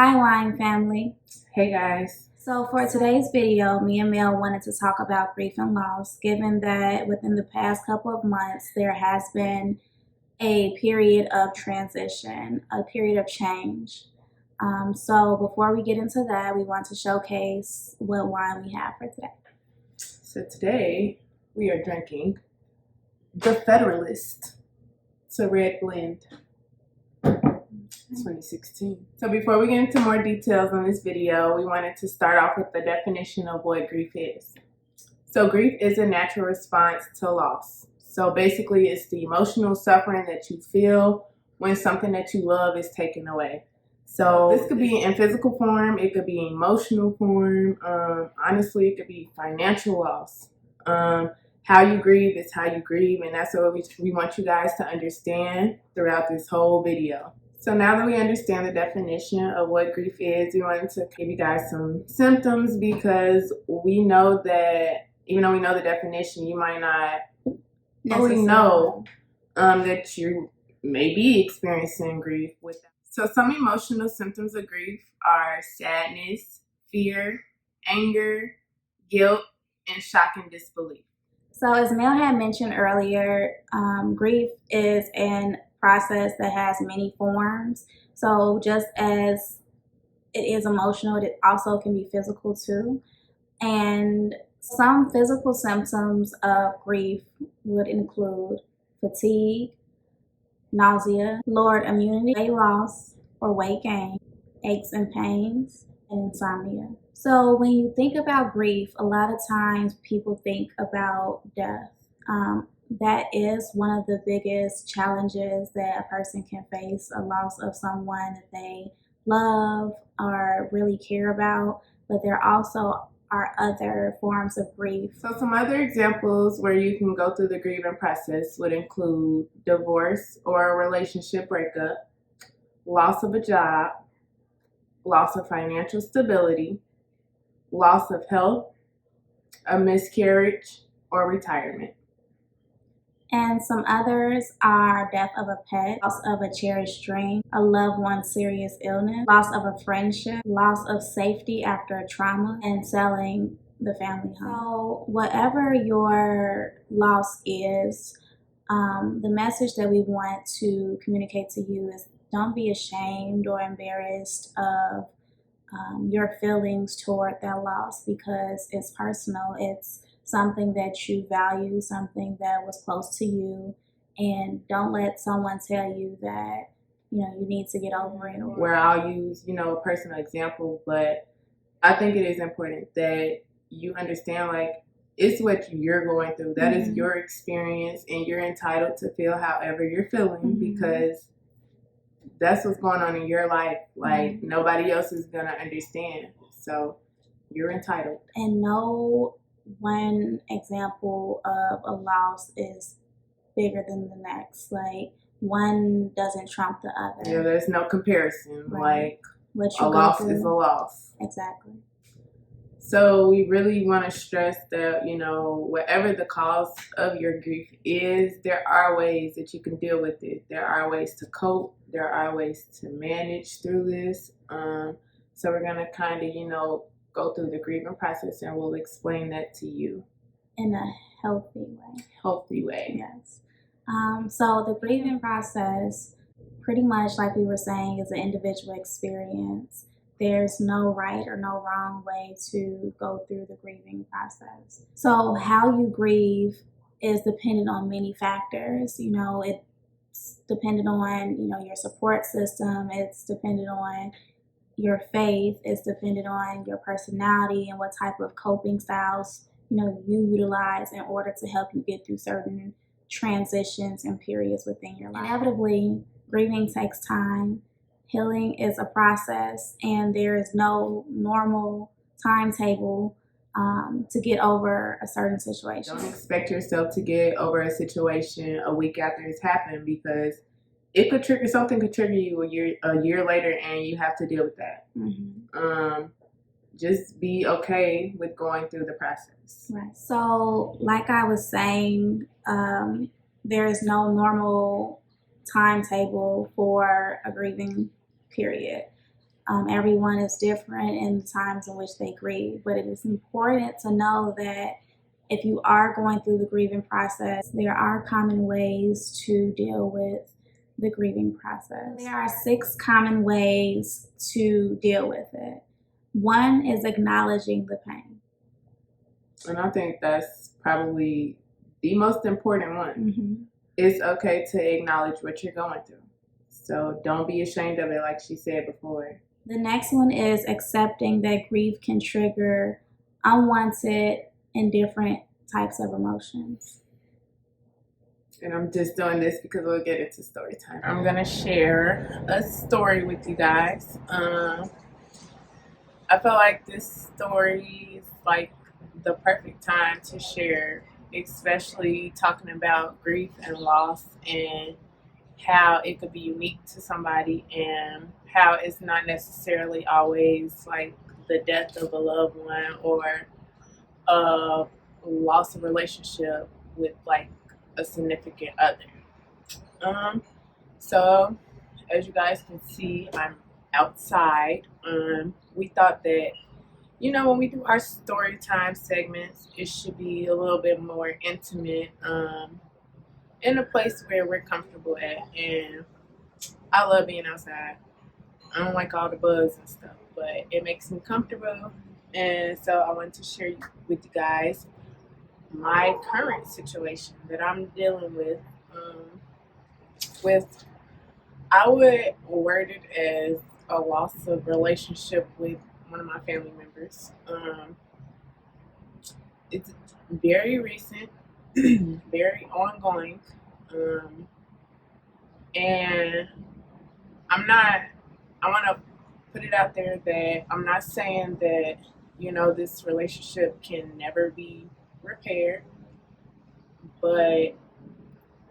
Hi wine family. Hey guys. So for today's video, me and Mel wanted to talk about grief and loss, given that within the past couple of months there has been a period of transition, a period of change. So before we get into that, we want to showcase what wine we have for today. So today we are drinking the Federalist. It's a red blend. 2016. So before we get into more details on this video, we wanted to start off with the definition of what grief is. So grief is a natural response to loss. So basically it's the emotional suffering that you feel when something that you love is taken away. So this could be in physical form, it could be in emotional form, honestly it could be financial loss. How you grieve is how you grieve, and that's what we want you guys to understand throughout this whole video. So now that we understand the definition of what grief is, we wanted to give you guys some symptoms, because we know that even though we know the definition, you might not fully know that you may be experiencing grief with that. So some emotional symptoms of grief are sadness, fear, anger, guilt, and shock and disbelief. So as Mel had mentioned earlier, grief is an process that has many forms. So just as it is emotional, it also can be physical too. And some physical symptoms of grief would include fatigue, nausea, lowered immunity, weight loss or weight gain, aches and pains, and insomnia. So when you think about grief, a lot of times people think about death. That is one of the biggest challenges that a person can face, a loss of someone that they love or really care about. But there also are other forms of grief. So some other examples where you can go through the grieving process would include divorce or a relationship breakup, loss of a job, loss of financial stability, loss of health, a miscarriage, or retirement. And some others are death of a pet, loss of a cherished dream, a loved one's serious illness, loss of a friendship, loss of safety after a trauma, and selling the family home. So whatever your loss is, the message that we want to communicate to you is don't be ashamed or embarrassed of your feelings toward that loss, because it's personal. It's something that you value, something that was close to you, and don't let someone tell you that you need to get over it. Where I'll use a personal example, but I think it is important that you understand, like, it's what you're going through. That is your experience, and you're entitled to feel however you're feeling, because that's what's going on in your life. Like, nobody else is gonna understand, so you're entitled. And no one example of a loss is bigger than the next. Like, one doesn't trump the other. Yeah, there's no comparison. Right. Like, a loss is a loss. Exactly. So we really want to stress that, whatever the cause of your grief is, there are ways that you can deal with it. There are ways to cope. There are ways to manage through this. So we're going to kind of, go through the grieving process, and we'll explain that to you. In a healthy way. Healthy way. Yes. So the grieving process, pretty much like we were saying, is an individual experience. There's no right or no wrong way to go through the grieving process. So how you grieve is dependent on many factors. It's dependent on, your support system. It's dependent on your faith. It's dependent on your personality and what type of coping styles, you utilize in order to help you get through certain transitions and periods within your life. Inevitably, grieving takes time. Healing is a process, and there is no normal timetable to get over a certain situation. Don't expect yourself to get over a situation a week after it's happened, because something could trigger you a year later, and you have to deal with that. Just be okay with going through the process. Right. So, like I was saying, there is no normal timetable for a grieving period. Everyone is different in the times in which they grieve, but it is important to know that if you are going through the grieving process, there are common ways to deal with the grieving process. There are 6 common ways to deal with it. One is acknowledging the pain. And I think that's probably the most important one. Mm-hmm. It's okay to acknowledge what you're going through. So don't be ashamed of it, like she said before. The next one is accepting that grief can trigger unwanted and different types of emotions. And I'm just doing this because we'll get into story time. I'm going to share a story with you guys. I feel like this story is like the perfect time to share, especially talking about grief and loss and how it could be unique to somebody and how it's not necessarily always like the death of a loved one or a loss of relationship with like a significant other. So as you guys can see, I'm outside. We thought that, you know, when we do our story time segments, it should be a little bit more intimate, in a place where we're comfortable at. And I love being outside. I don't like all the bugs and stuff, but it makes me comfortable. And so I want to share with you guys my current situation that I'm dealing with. I would word it as a loss of relationship with one of my family members. It's very recent, very ongoing, and I want to put it out there that I'm not saying that, you know, this relationship can never be repaired, but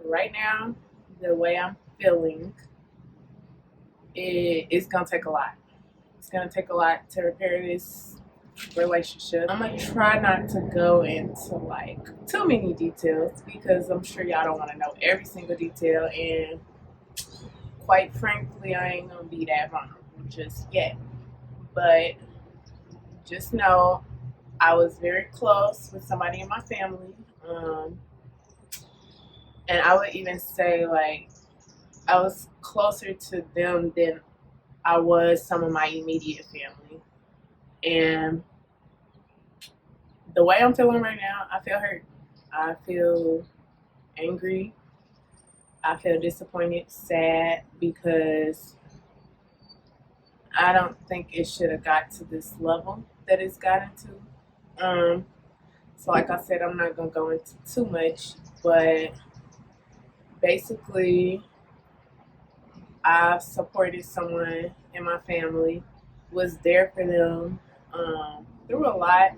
right now, the way I'm feeling, it's going to take a lot. It's going to take a lot to repair this relationship. I'm going to try not to go into like too many details because I'm sure y'all don't want to know every single detail, and quite frankly, I ain't going to be that vulnerable just yet. But just know I was very close with somebody in my family, and I would even say like I was closer to them than I was some of my immediate family. And the way I'm feeling right now, I feel hurt. I feel angry. I feel disappointed, sad, because I don't think it should have got to this level that it's gotten to. So like I said, I'm not going to go into too much, but basically I've supported someone in my family, was there for them through a lot.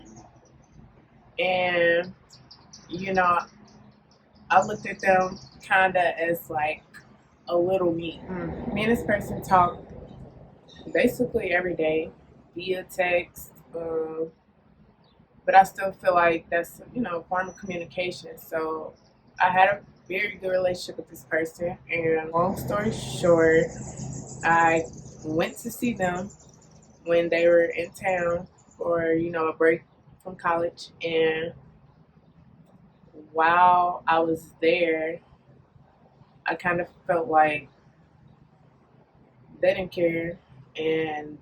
And, you know, I looked at them kind of as like a little me. Me and this person talk basically every day via text, but I still feel like that's, you know, a form of communication. So I had a very good relationship with this person, and long story short, I went to see them when they were in town for, you know, a break from college. And while I was there, I kind of felt like they didn't care, and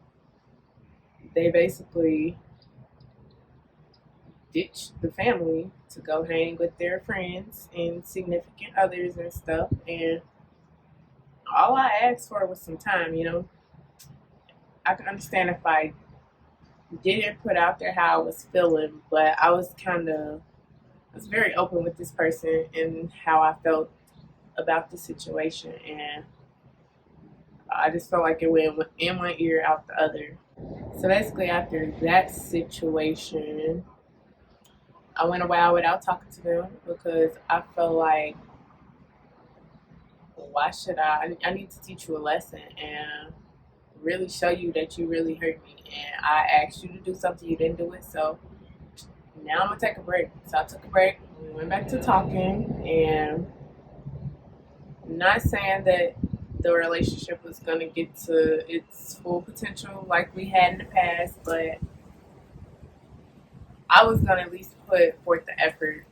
they basically ditched the family to go hang with their friends and significant others and stuff. And all I asked for was some time, you know. I can understand if I didn't put out there how I was feeling, but I was very open with this person and how I felt about the situation, and I just felt like it went in one ear, out the other. So basically, after that situation, I went a while without talking to them because I felt like, why should I need to teach you a lesson and really show you that you really hurt me. And I asked you to do something, you didn't do it, so now I'm going to take a break. So I took a break, we went back to talking, and I'm not saying that the relationship was going to get to its full potential like we had in the past, but I was going to at least put forth the effort,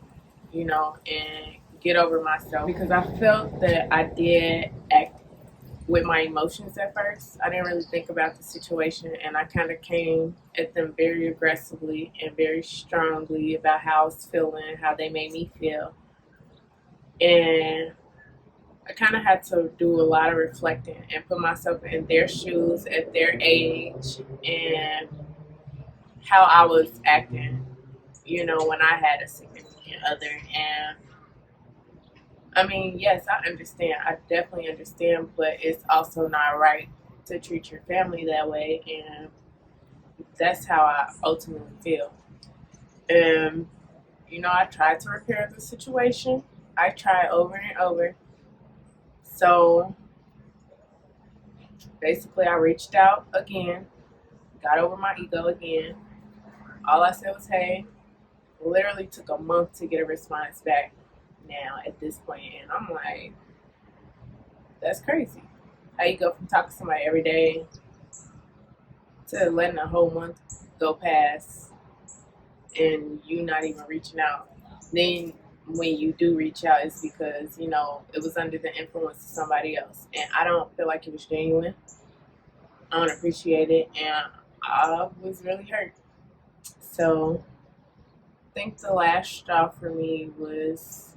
and get over myself, because I felt that I did act with my emotions at first. I didn't really think about the situation, and I kind of came at them very aggressively and very strongly about how I was feeling, how they made me feel. And I kind of had to do a lot of reflecting and put myself in their shoes at their age and how I was acting, when I had a significant other. And I mean, yes, I understand. I definitely understand, but it's also not right to treat your family that way. And that's how I ultimately feel. And, I tried to repair the situation. I tried over and over. So basically, I reached out again, got over my ego again. All I said was, hey, literally took a month to get a response back now at this point. And I'm like, that's crazy. How you go from talking to somebody every day to letting a whole month go past and you not even reaching out. Then when you do reach out, it's because, it was under the influence of somebody else. And I don't feel like it was genuine. I don't appreciate it. And I was really hurt. So I think the last straw for me was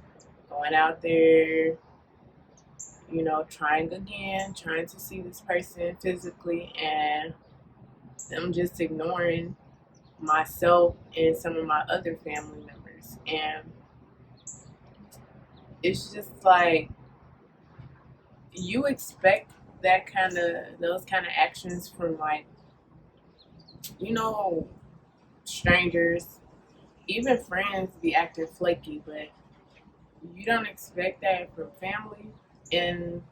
going out there, trying again, trying to see this person physically, and them just ignoring myself and some of my other family members. And it's just like, you expect those kind of actions from, like, strangers, even friends be acting flaky, but you don't expect that from family. And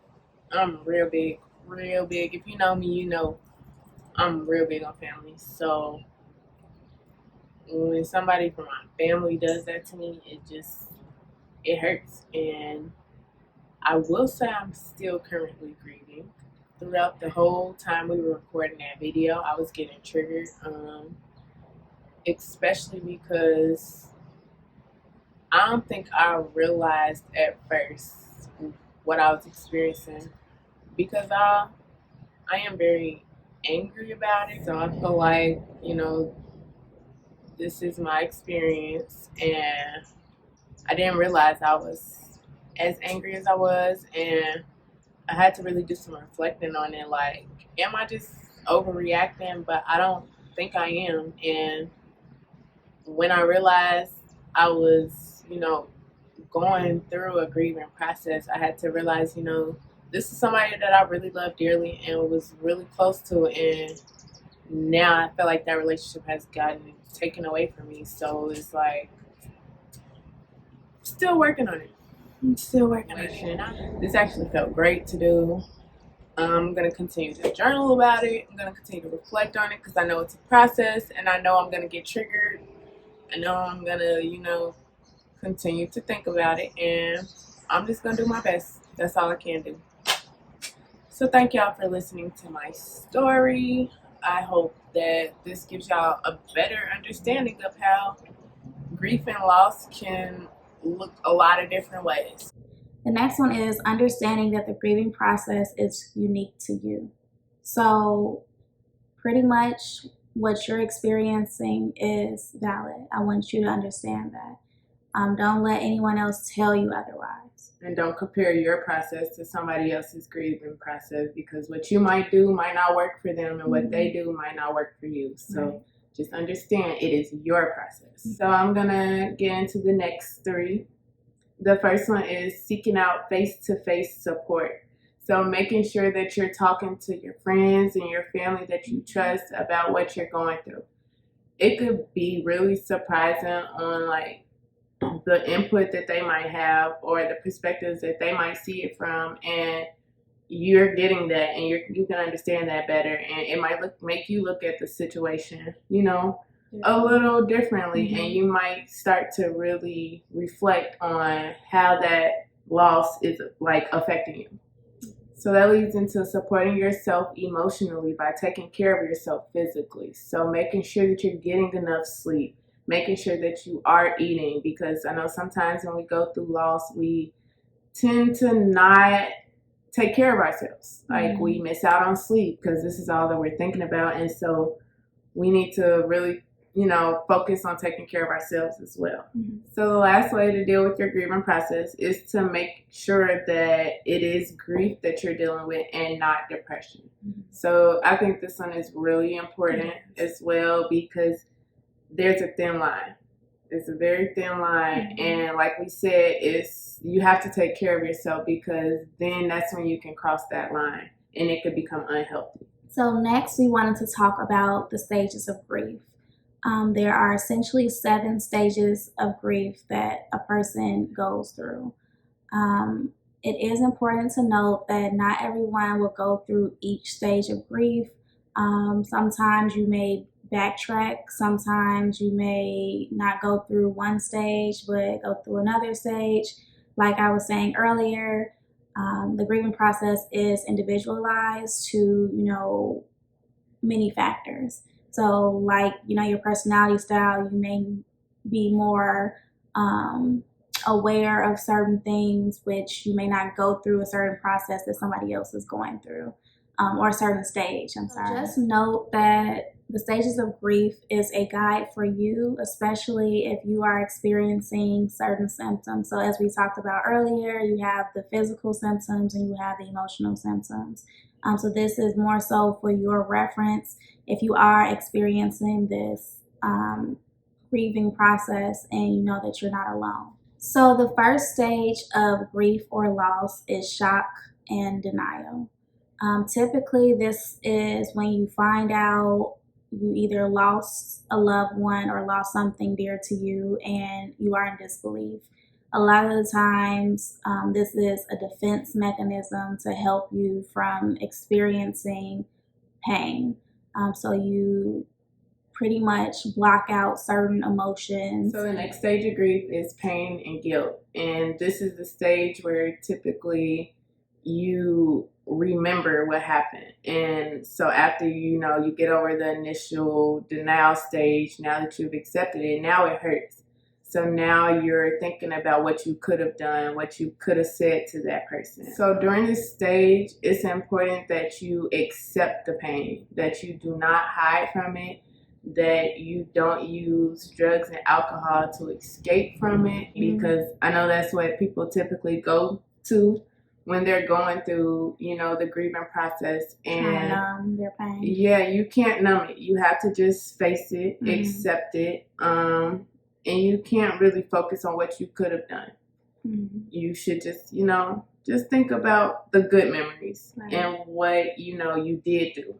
I'm real big, real big. If you know me, I'm real big on family. So when somebody from my family does that to me, it hurts. And I will say I'm still currently grieving. Throughout the whole time we were recording that video, I was getting triggered, especially because I don't think I realized at first what I was experiencing, because I am very angry about it. So I feel like, this is my experience, and I didn't realize I was as angry as I was. And I had to really do some reflecting on it. Like, am I just overreacting? But I don't think I am. And when I realized I was, going through a grieving process, I had to realize, this is somebody that I really love dearly and was really close to. And now I feel like that relationship has gotten taken away from me. So it's like, still working on it. I'm still working on it. This actually felt great to do. I'm going to continue to journal about it. I'm going to continue to reflect on it, because I know it's a process, and I know I'm going to get triggered. I know I'm going to, continue to think about it, and I'm just going to do my best. That's all I can do. So thank y'all for listening to my story. I hope that this gives y'all a better understanding of how grief and loss can look a lot of different ways. The next one is understanding that the grieving process is unique to you. So pretty much what you're experiencing is valid. I want you to understand that. Don't let anyone else tell you otherwise. And don't compare your process to somebody else's grieving process, because what you might do might not work for them, and what they do might not work for you. So just understand it is your process. So I'm going to get into the next three. The first one is seeking out face-to-face support. So making sure that you're talking to your friends and your family that you trust about what you're going through. It could be really surprising on, like, the input that they might have or the perspectives that they might see it from, and you're getting that, and you can understand that better, and it might make you look at the situation, a little differently, and you might start to really reflect on how that loss is, like, affecting you. So that leads into supporting yourself emotionally by taking care of yourself physically. So making sure that you're getting enough sleep, making sure that you are eating, because I know sometimes when we go through loss, we tend to not take care of ourselves. Like we miss out on sleep because this is all that we're thinking about. And so we need to really, focus on taking care of ourselves as well. So the last way to deal with your grieving process is to make sure that it is grief that you're dealing with and not depression. So I think this one is really important as well, because there's a thin line. It's a very thin line, and like we said, you have to take care of yourself, because then that's when you can cross that line and it could become unhealthy. So next we wanted to talk about the stages of grief. There are essentially 7 stages of grief that a person goes through. It is important to note that not everyone will go through each stage of grief. Sometimes you may backtrack. Sometimes you may not go through one stage, but go through another stage. Like I was saying earlier, the grieving process is individualized to, many factors. So like, your personality style, you may be more aware of certain things, which you may not go through a certain process that somebody else is going through, or a certain stage, I'm sorry. Just note that the stages of grief is a guide for you, especially if you are experiencing certain symptoms. So as we talked about earlier, you have the physical symptoms and you have the emotional symptoms. So this is more so for your reference if you are experiencing this grieving process and you know that you're not alone. So the first stage of grief or loss is shock and denial. Typically, this is when you find out you either lost a loved one or lost something dear to you and you are in disbelief. A lot of the times, this is a defense mechanism to help you from experiencing pain. So you pretty much block out certain emotions. So the next stage of grief is pain and guilt. And this is the stage where typically you remember what happened. And so after you get over the initial denial stage, now that you've accepted it, now it hurts. So now you're thinking about what you could have done, what you could have said to that person. So during this stage, it's important that you accept the pain, that you do not hide from it, that you don't use drugs and alcohol to escape from it, because I know that's what people typically go to when they're going through, the grieving process. And numb their pain. Yeah, you can't numb it. You have to just face it, accept it, and you can't really focus on what you could have done. You should just, just think about the good memories and what, you did do.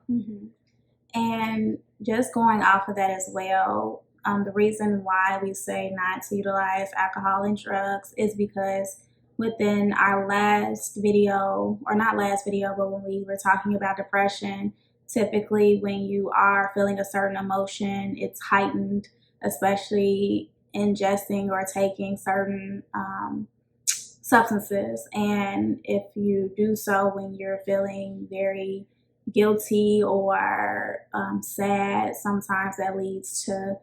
And just going off of that as well, the reason why we say not to utilize alcohol and drugs is because within our last video, or not last video, but when we were talking about depression, typically when you are feeling a certain emotion, it's heightened, especially ingesting or taking certain substances. And if you do so when you're feeling very guilty or sad, sometimes that leads to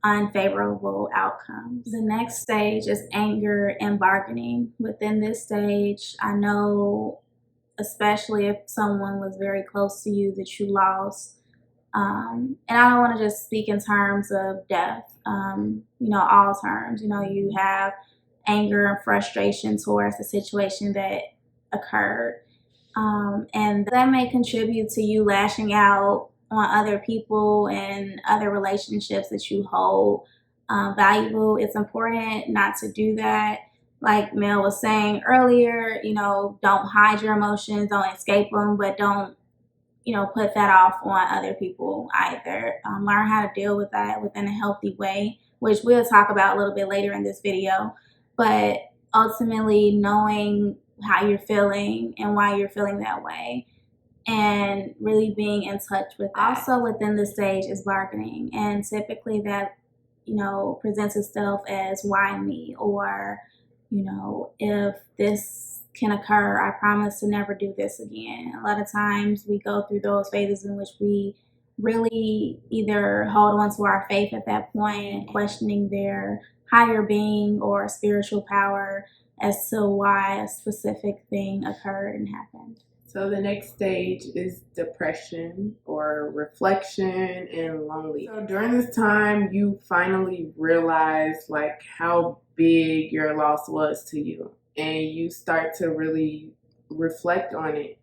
unfavorable outcomes. The next stage is anger and bargaining. Within this stage, I know, especially if someone was very close to you that you lost, and I don't want to just speak in terms of death, all terms. You have anger and frustration towards the situation that occurred. And that may contribute to you lashing out on other people and other relationships that you hold valuable. It's important not to do that. Like Mel was saying earlier, don't hide your emotions, don't escape them, but don't, put that off on other people either. Learn how to deal with that within a healthy way, which we'll talk about a little bit later in this video. But ultimately, knowing how you're feeling and why you're feeling that way, and really being in touch with that. Also within the stage is bargaining, and typically that presents itself as why me, or if this can occur. I promise to never do this again. A lot of times we go through those phases in which we really either hold on to our faith at that point, questioning their higher being or spiritual power as to why a specific thing occurred and happened. So the next stage is depression or reflection and lonely. So during this time, you finally realize like how big your loss was to you, and you start to really reflect on it.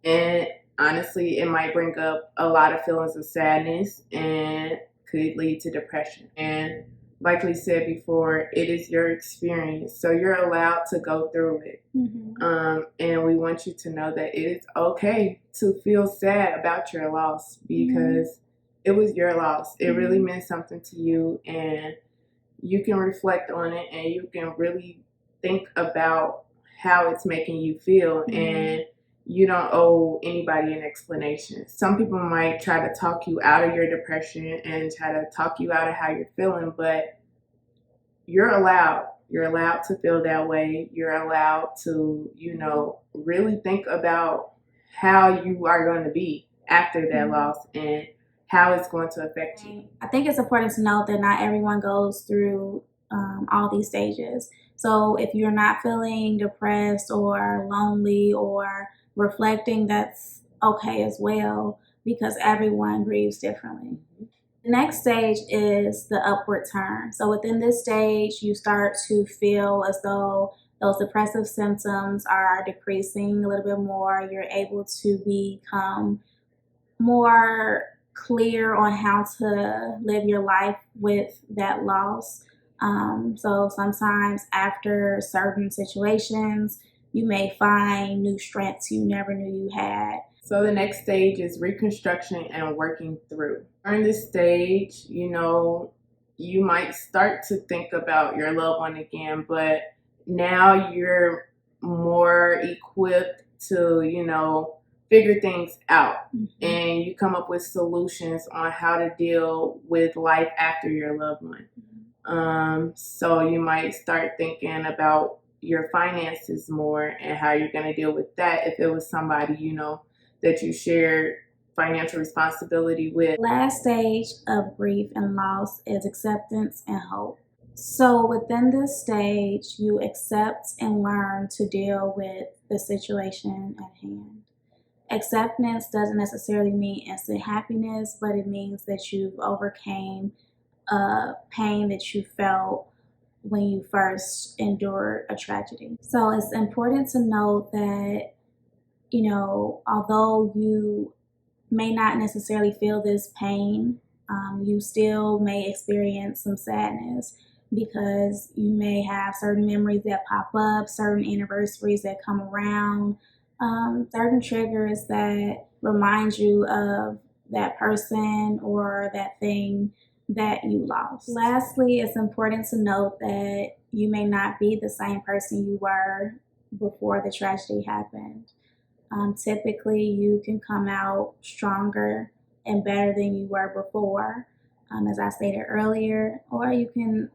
And honestly, it might bring up a lot of feelings of sadness and could lead to depression. And like we said before, it is your experience, so you're allowed to go through it. And we want you to know that it is okay to feel sad about your loss, because it was your loss. It really meant something to you, and you can reflect on it, and you can really think about how it's making you feel. And you don't owe anybody an explanation. Some people might try to talk you out of your depression and try to talk you out of how you're feeling, but you're allowed. You're allowed to feel that way. You're allowed to, really think about how you are going to be after that loss and how it's going to affect you. I think it's important to note that not everyone goes through all these stages. So if you're not feeling depressed or lonely or reflecting, that's okay as well, because everyone grieves differently. The next stage is the upward turn. So within this stage, you start to feel as though those depressive symptoms are decreasing a little bit more. You're able to become more clear on how to live your life with that loss. So sometimes after certain situations, you may find new strengths you never knew you had. So the next stage is reconstruction and working through. During this stage, you might start to think about your loved one again, but now you're more equipped to, figure things out, and you come up with solutions on how to deal with life after your loved one. So you might start thinking about your finances more and how you're going to deal with that if it was somebody, that you shared financial responsibility with. Last stage of grief and loss is acceptance and hope. So within this stage, you accept and learn to deal with the situation at hand. Acceptance doesn't necessarily mean instant happiness, but it means that you've overcame pain that you felt when you first endured a tragedy. So it's important to note that, although you may not necessarily feel this pain, you still may experience some sadness, because you may have certain memories that pop up, certain anniversaries that come around, certain triggers that remind you of that person or that thing that you lost. Lastly, it's important to note that you may not be the same person you were before the tragedy happened. Typically, you can come out stronger and better than you were before, as I stated earlier, or you can,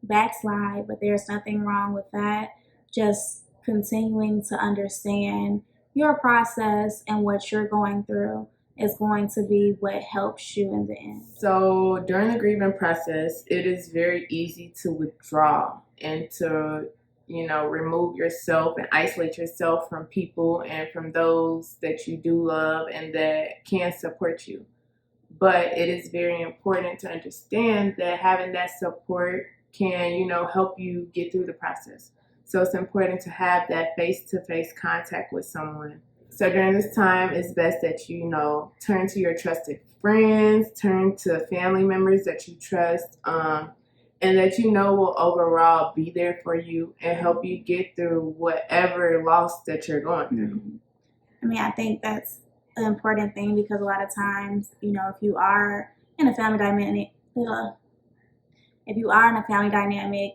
backslide, but there's nothing wrong with that. Just continuing to understand your process and what you're going through is going to be what helps you in the end. So during the grieving process, it is very easy to withdraw and to remove yourself and isolate yourself from people and from those that you do love and that can support you. But it is very important to understand that having that support can, help you get through the process. So it's important to have that face-to-face contact with someone. So during this time, it's best that you, turn to your trusted friends, turn to family members that you trust, and that will overall be there for you and help you get through whatever loss that you're going through. I think that's an important thing, because a lot of times, if you are in a family dynamic,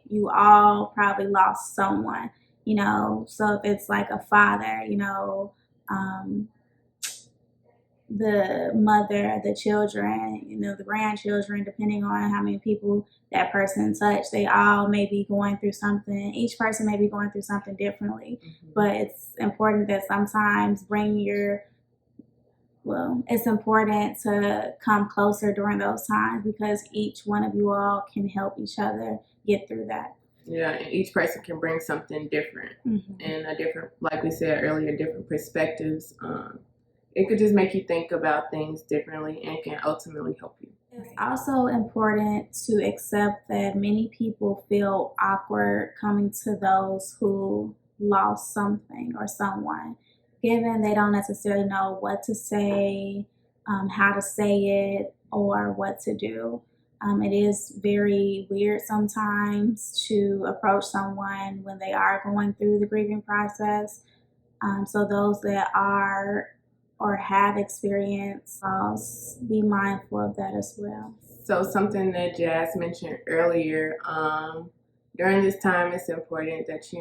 you all probably lost someone, so if it's like a father, the mother, the children, the grandchildren, depending on how many people that person touched, they all may be going through something. Each person may be going through something differently, but it's important that sometimes it's important to come closer during those times because each one of you all can help each other get through that. Yeah, and each person can bring something different and a different, like we said earlier, different perspectives. It could just make you think about things differently and can ultimately help you. It's also important to accept that many people feel awkward coming to those who lost something or someone, given they don't necessarily know what to say, how to say it, or what to do. It is very weird sometimes to approach someone when they are going through the grieving process. So those that are or have experienced loss, be mindful of that as well. So something that Jazz mentioned earlier, during this time, it's important that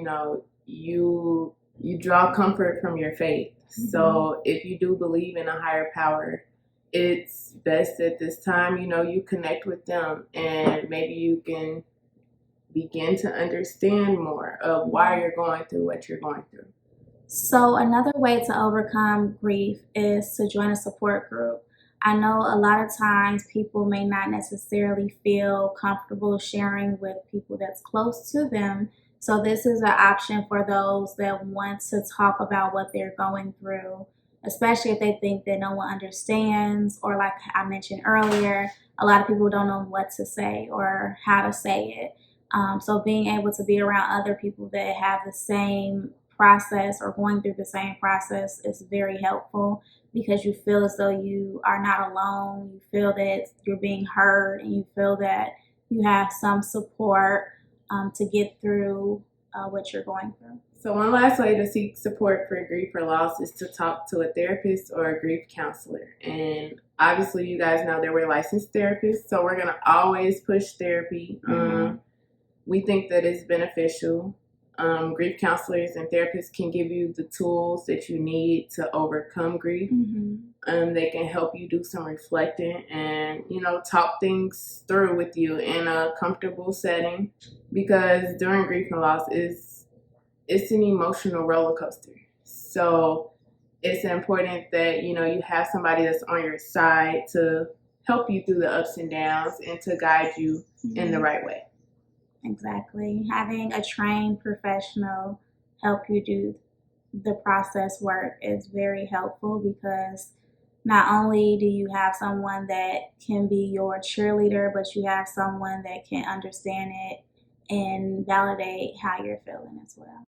you draw comfort from your faith. So if you do believe in a higher power, it's best at this time, you connect with them and maybe you can begin to understand more of why you're going through what you're going through. So another way to overcome grief is to join a support group. I know a lot of times people may not necessarily feel comfortable sharing with people that's close to them. So this is an option for those that want to talk about what they're going through, especially if they think that no one understands, or like I mentioned earlier, a lot of people don't know what to say or how to say it. So being able to be around other people that have the same process or going through the same process is very helpful because you feel as though you are not alone. You feel that you're being heard and you feel that you have some support to get through what you're going through. So one last way to seek support for grief or loss is to talk to a therapist or a grief counselor. And obviously you guys know that we're licensed therapists, so we're going to always push therapy. We think that it's beneficial. Grief counselors and therapists can give you the tools that you need to overcome grief. They can help you do some reflecting and, talk things through with you in a comfortable setting, because during grief and loss it's an emotional roller coaster. So it's important that, you have somebody that's on your side to help you through the ups and downs and to guide you in the right way. Exactly. Having a trained professional help you do the process work is very helpful because not only do you have someone that can be your cheerleader, but you have someone that can understand it and validate how you're feeling as well.